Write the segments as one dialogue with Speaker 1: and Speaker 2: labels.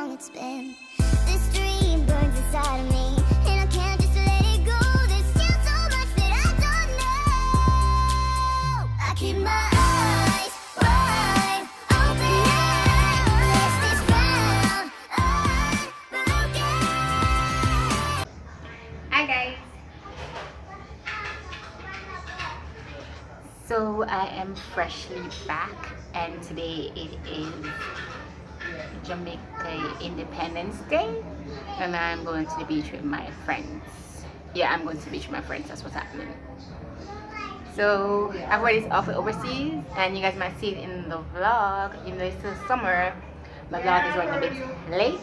Speaker 1: It's been this dream burns inside of me, and I can't just let it go. There's still so much that I don't know. I keep my eyes wide open now. Yes, this ground unbroken.
Speaker 2: Hi guys. So I am freshly back, and today it is Jamaica Independence Day, and I'm going to the beach with my friends. Yeah, I'm going to the beach with my friends. That's what's happening. So everybody's off overseas, and you guys might see it in the vlog. Even though it's still summer, my vlog is running a bit late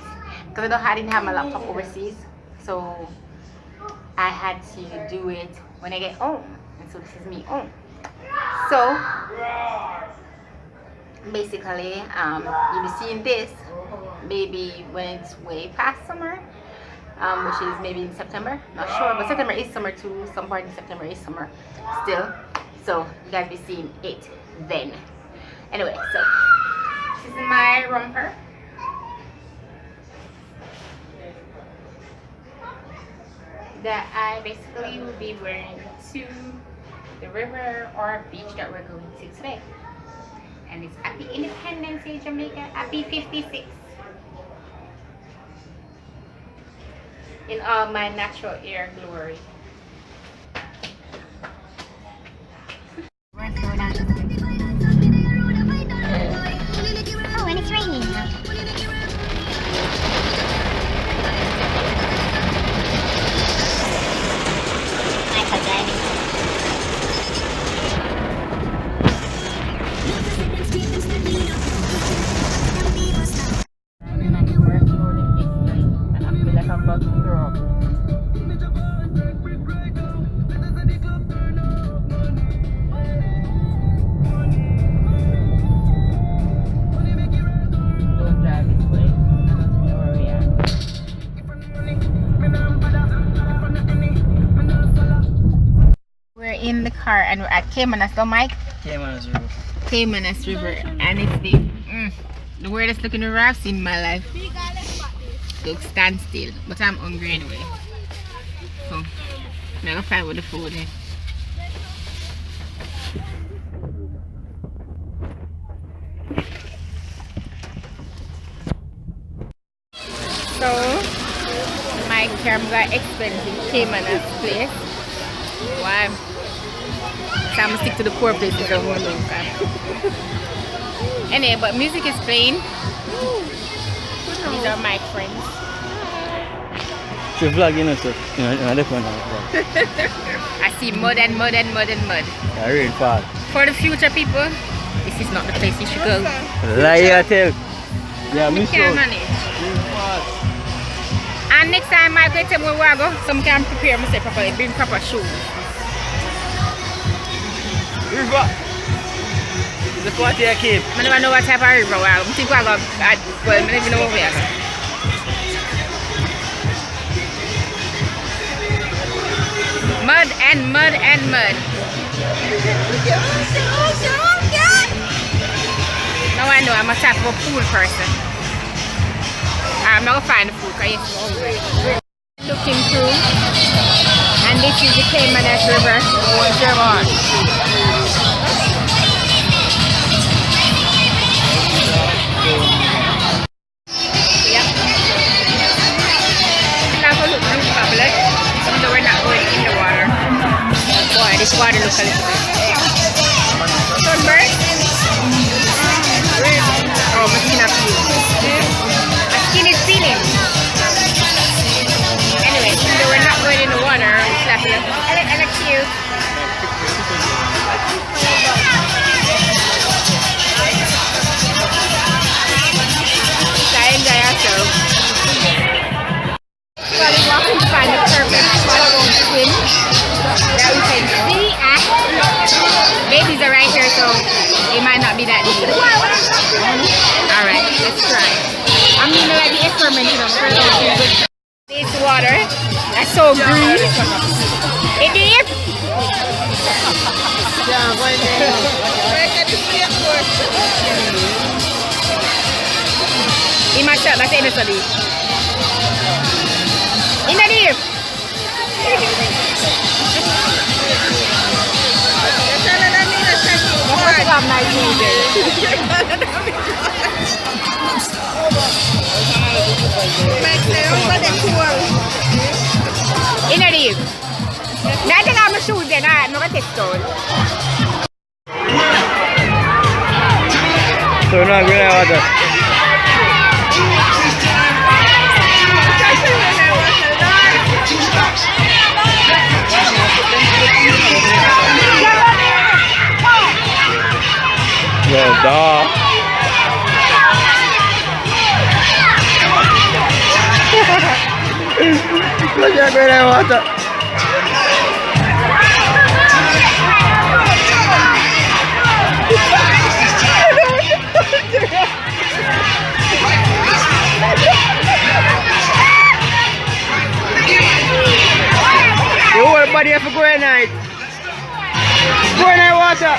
Speaker 2: because I didn't have my laptop overseas, so I had to do it when I get home. And so this is me home. So basically, you'll be seeing this maybe when it's way past summer, which is maybe in September. Not sure, but September is summer too. Some part in September is summer still. So you guys be seeing it then. Anyway, so this is my romper. That I basically will be wearing to the river or beach that we're going to today. And it's Happy Independence Day, Jamaica. Happy 56. In all my natural air glory.
Speaker 1: Oh, and it's raining. Michael driving.
Speaker 2: We're in the car and we're at Caymanas, don't Mike?
Speaker 3: Caymanas River.
Speaker 2: Caymanas River, and it's the weirdest looking river I've seen in my life. Look, stand still, but I'm hungry anyway. So I'm gonna find with the food is. So my camera expensive Caymanas place. Why? So I'm gonna stick to the poor places I want to look at. Anyway, but music is playing. These are my friends.
Speaker 3: It's a vlog, you know, so you know that one.
Speaker 2: I see mud and mud and mud and mud.
Speaker 3: I read fast.
Speaker 2: For the future people, this is not the place you should go.
Speaker 3: Lie, I tell. Yeah,
Speaker 2: We
Speaker 3: miss
Speaker 2: can't
Speaker 3: out.
Speaker 2: manage. And next time I go to where I go, some can prepare myself properly, bring proper shoes.
Speaker 3: River. The party I keep.
Speaker 2: I never know what type of river I think I go. Well, I don't even know where I go. Mud and mud and mud. Now I know I'm a type of a pool person. I'm not gonna find the food because it's hungry. Looking through, and this is the Caymanas River. Yep. Now go look blue public, even though we're not going in the water. Boy, this water looks a little bit. Sunburn? Oh, my skin up you. My skin is peeling. Anyway, even though we're not going in the water, it's like a little cute. So I enjoy ourselves. So we're walking to find the perfect spot to swim that we can see at. Babies are right here, so it might not be that deep. Alright, let's try. I'm gonna like the experiment, you know, first this water, that's so green. It is? In my shop, that's in the study. In the deep. In the deep. Now I take off my shoes then, I'm not going to test out.
Speaker 3: So now we're going to water. Yeah, dog. Look at that water. You whole body have to go in night. Go in that water.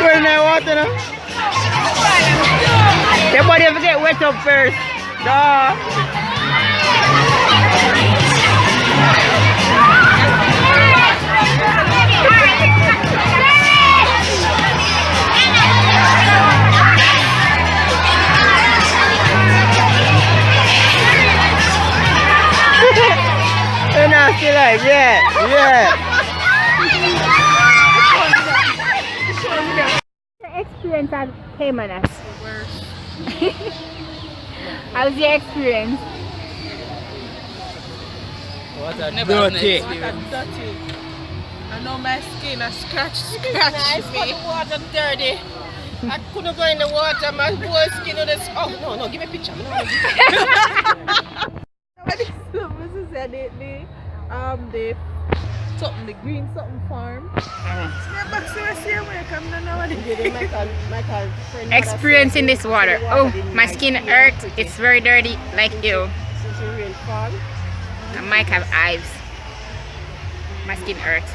Speaker 3: Go in that water now. Your body have to get wet up first. Duh. You're nasty like, yeah.
Speaker 2: The experience at Caymanas. How's your experience?
Speaker 3: What a
Speaker 4: dirty. I know my skin has scratched me. The water dirty. I couldn't go in the water. My whole skin on this. Oh no, give me a picture. The green something farm.
Speaker 2: Experience in this water. Oh, my skin hurts. It's very dirty, like you. I might have eyes. My skin hurts.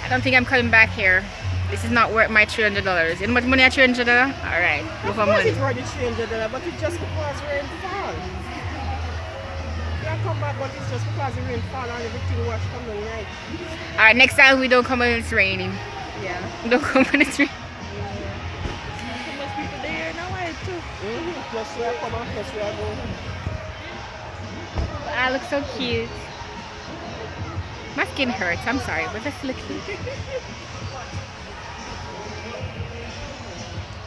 Speaker 2: I don't think I'm coming back here. This is not worth my $300. You know how much money at $300? Alright, go for money.
Speaker 4: It's worth $300, but it's just because rain fall. I come back, but it's just because the rain fall and everything was coming right.
Speaker 2: Alright, next time we don't come when it's raining.
Speaker 4: Yeah.
Speaker 2: Don't come when it's raining.
Speaker 4: So much people there now, I too. Just where I come and just where I go.
Speaker 2: I look so cute. My skin hurts, I'm sorry, but that's look cute.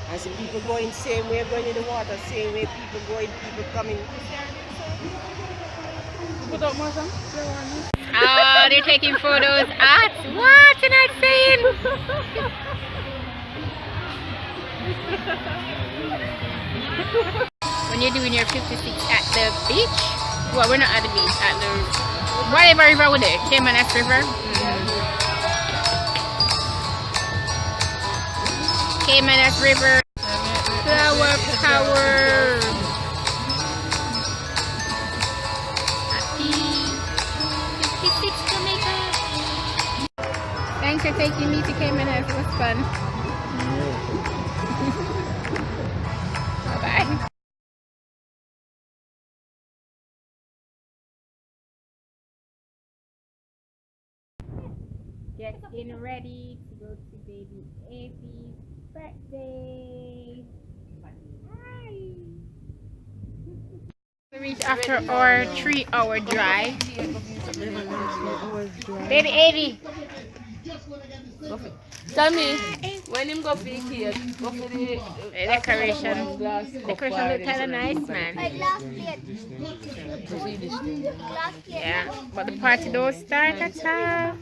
Speaker 4: I see people going same way, going in the water, same way, people going, people coming. Put up more some?
Speaker 2: Oh, they're taking photos at what? You're not saying? When you're doing your 56 at the beach, well, we're not at the beach, at the whatever river with it, Caymanas River. Caymanas River. Flower power. Happy 56 Jamaica. Thanks for taking me to Caymanas. It was fun. Bye-bye. Getting ready to go to baby Evie's birthday. Hi. We reached after our 3-hour drive. Baby Evie.
Speaker 4: Tell me, when him go for the cake, go for the
Speaker 2: decoration. Decoration look kind of nice, man. Yeah, but the party don't start at all.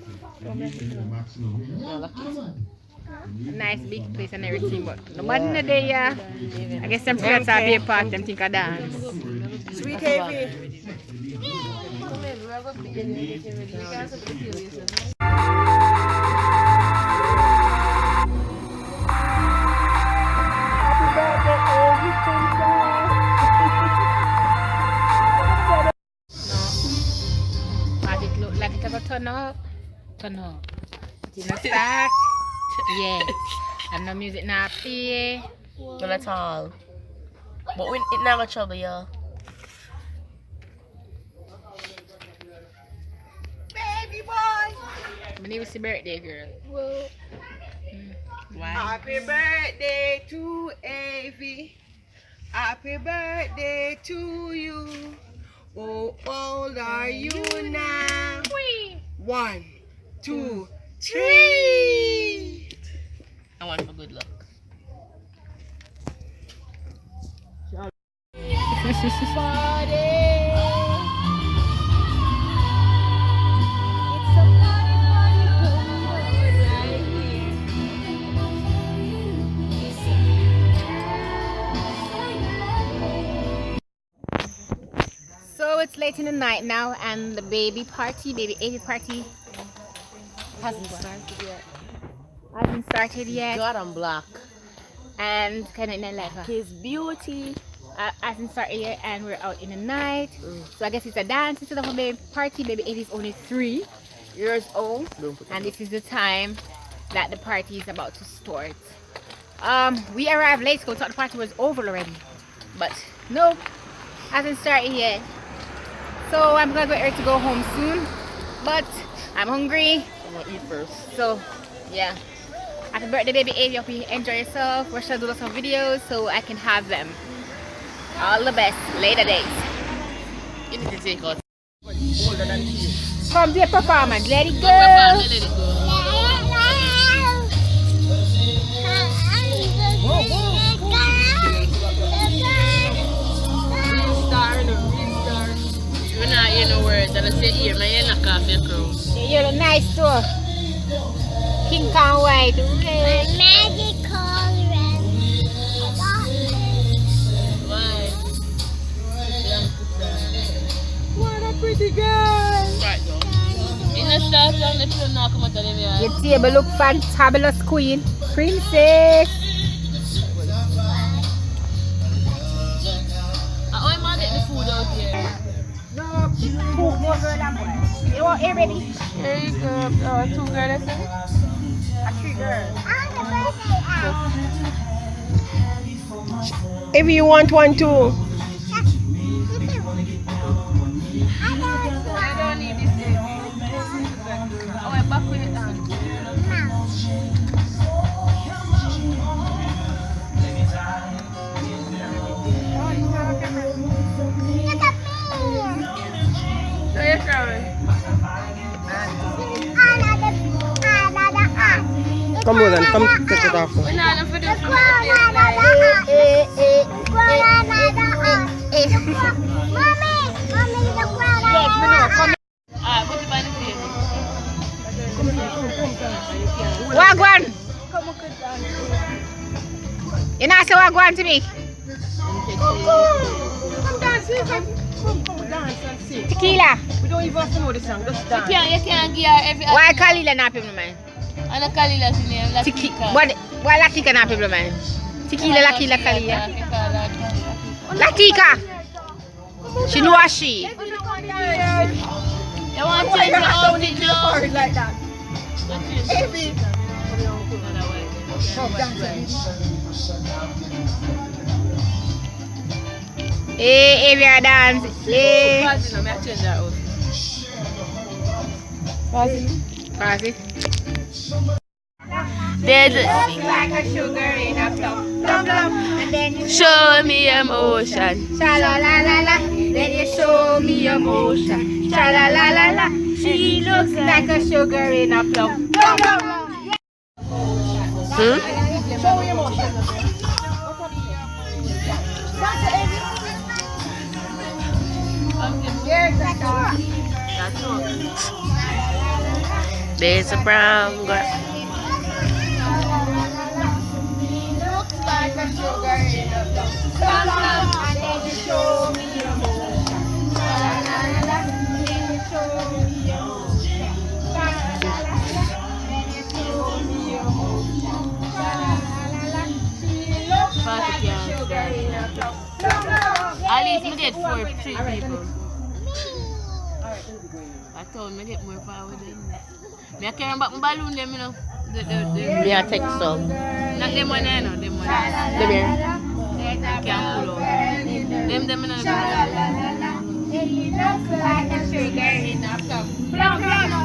Speaker 2: Nice big place and everything, but nobody in the day, yeah. I guess some friends are be a part, them think I dance.
Speaker 4: Sweet Evie.
Speaker 2: But it look like it's gonna turn up. Turn up. It not start. Yes. And no music not play.
Speaker 5: Not at all. But it never trouble, y'all.
Speaker 4: Baby boy.
Speaker 2: My name is the birthday girl. Why?
Speaker 4: Happy birthday to Avy. Happy birthday to you. Oh, old are you now? 1, 2, 3.
Speaker 5: I want for good luck.
Speaker 2: So it's late in the night now, and the baby Avy party
Speaker 5: Hasn't started yet.
Speaker 2: hasn't started yet.
Speaker 5: God, I'm black.
Speaker 2: And kind of like
Speaker 5: His beauty.
Speaker 2: hasn't started yet, and we're out in the night. So I guess it's a dance instead of a baby party. Baby Avy is only 3 years old, and this is the time that the party is about to start. We arrived late, so we thought the party was over already, but no, hasn't started yet. So I'm gonna get ready to go home soon, but I'm hungry.
Speaker 5: I'm gonna eat first.
Speaker 2: So yeah, happy birthday, baby Avy. Hope you enjoy yourself. We're gonna do some videos so I can have them. All the best later days.
Speaker 5: You need to take out.
Speaker 2: Come to your performance. Let it go.
Speaker 5: Let it go. You're not hearing no words. And I say here, my hair knock off your crown.
Speaker 2: You look nice too. Pink and white. Red.
Speaker 1: Magical red.
Speaker 5: Why?
Speaker 4: What a pretty girl.
Speaker 5: Right now. In the start, I'm not sure now come out of the yard.
Speaker 2: Your table look fantabulous, queen. Princess.
Speaker 5: How am I getting the food out here?
Speaker 2: No, more girl and boy. You want here, baby?
Speaker 4: Here you go. 2 girls.
Speaker 2: A 3 girls.
Speaker 4: If you want one too.
Speaker 5: I don't need this baby. Oh, I'm back with it on. So you're crying.
Speaker 3: Come on then, come take it off.
Speaker 5: We're not for this. Put it by the plate.
Speaker 2: Wagwan. You not say wagwan to me?
Speaker 4: Come dance, come dance and sing.
Speaker 2: Tequila.
Speaker 4: We don't even have to know the song, just dance.
Speaker 5: You can't give her every.
Speaker 2: Why Kalila not people man?
Speaker 5: And a Kalila is name.
Speaker 2: Tequila. Why Latika not people man? Tequila, Lakila, Kalila. Latika. She know what she.
Speaker 5: You want to change the outfit now?
Speaker 4: Like that.
Speaker 5: Baby.
Speaker 2: Hey, Avy dance. Hey. Pass it.
Speaker 5: There's
Speaker 2: Like a sugar in a plum. Plum plum. And then you
Speaker 5: show me emotion.
Speaker 2: sha la la la la. Then you show me emotion. Sha la la la la. She looks like a sugar in a plum. Plum plum.
Speaker 4: Show me emotion.
Speaker 5: There's a brown girl.
Speaker 2: Looks like a sugar in a plum. Plum plum. And then you show me emotion. Sha la la la la. Then you show
Speaker 4: least we get 3 people. I told me get more power than that. Me I care about my balloon them, you know.
Speaker 3: Me a take some.
Speaker 4: Not them one, I know. Them one.
Speaker 3: Them here.
Speaker 4: I can't pull out. Them, you know.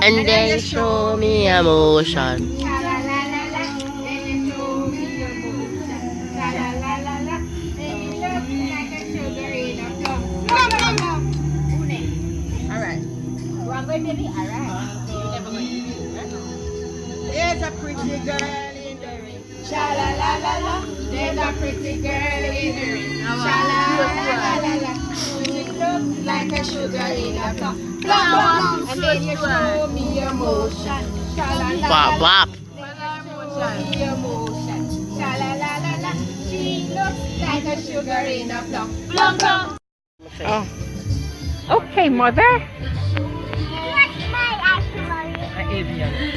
Speaker 3: And they show me emotion.
Speaker 4: There's a pretty girl in the ring. Sha-la-la-la-la. There's a pretty girl in the ring. Sha-la-la-la-la. She looks like a sugar in a cup. Plum, and then you show me emotion. Sha-la-la-la-la.
Speaker 3: Bop, bop.
Speaker 4: Show me emotion. Sha-la-la-la-la. She looks like a sugar in a plum. Plum, plum.
Speaker 2: Oh. Okay, mother.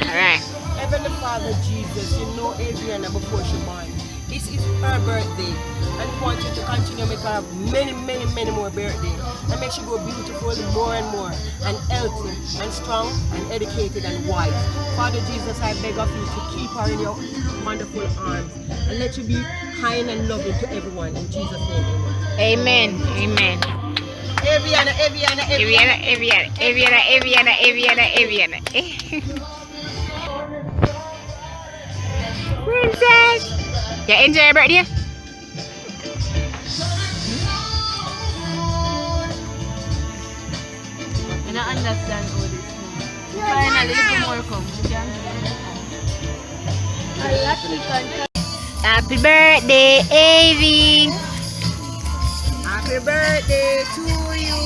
Speaker 2: Alright.
Speaker 4: Heavenly Father Jesus, you know Adriana before she born. This is her birthday, and we want you to continue to make her have many more birthdays, and make she grow beautiful more and more, and healthy, and strong, and educated, and wise. Father Jesus, I beg of you to keep her in your wonderful arms, and let you be kind and loving to everyone. In Jesus' name, amen.
Speaker 2: Amen.
Speaker 4: Adriana.
Speaker 2: Princess! Yeah, enjoy your birthday?
Speaker 4: I don't understand all this. Finally, little more come.
Speaker 2: Happy birthday, Avie!
Speaker 4: Happy birthday to you.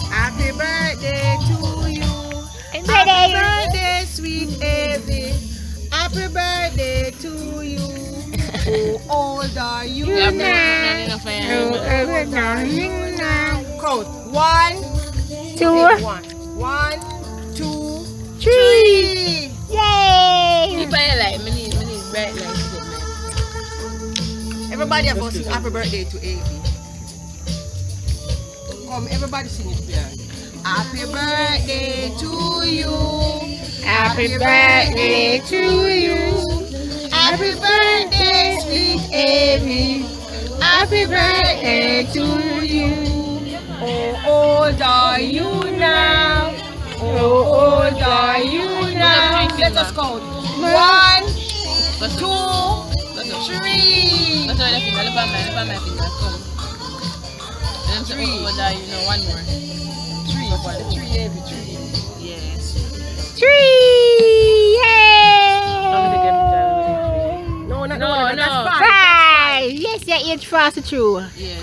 Speaker 4: Happy birthday to you. Happy birthday, sweet Evie. Happy birthday to you. How old are you now? Count. 1,
Speaker 2: 2,
Speaker 4: 1, 2, 3.
Speaker 2: Yay!
Speaker 4: Everybody have to sing happy birthday to Evie. Come, everybody sing it here. Happy birthday to you.
Speaker 2: Happy birthday to you.
Speaker 4: Happy birthday, sweet Evie. Happy birthday to you. How old are you now? How old are you now? Let us count. 1, 2, 3. One more. 3. 3, Evie, 3. Yes.
Speaker 2: 3! Yay!
Speaker 4: No, not
Speaker 2: No,
Speaker 4: that's 5.
Speaker 2: 5! Yes, yeah, each fast through.
Speaker 4: Yeah.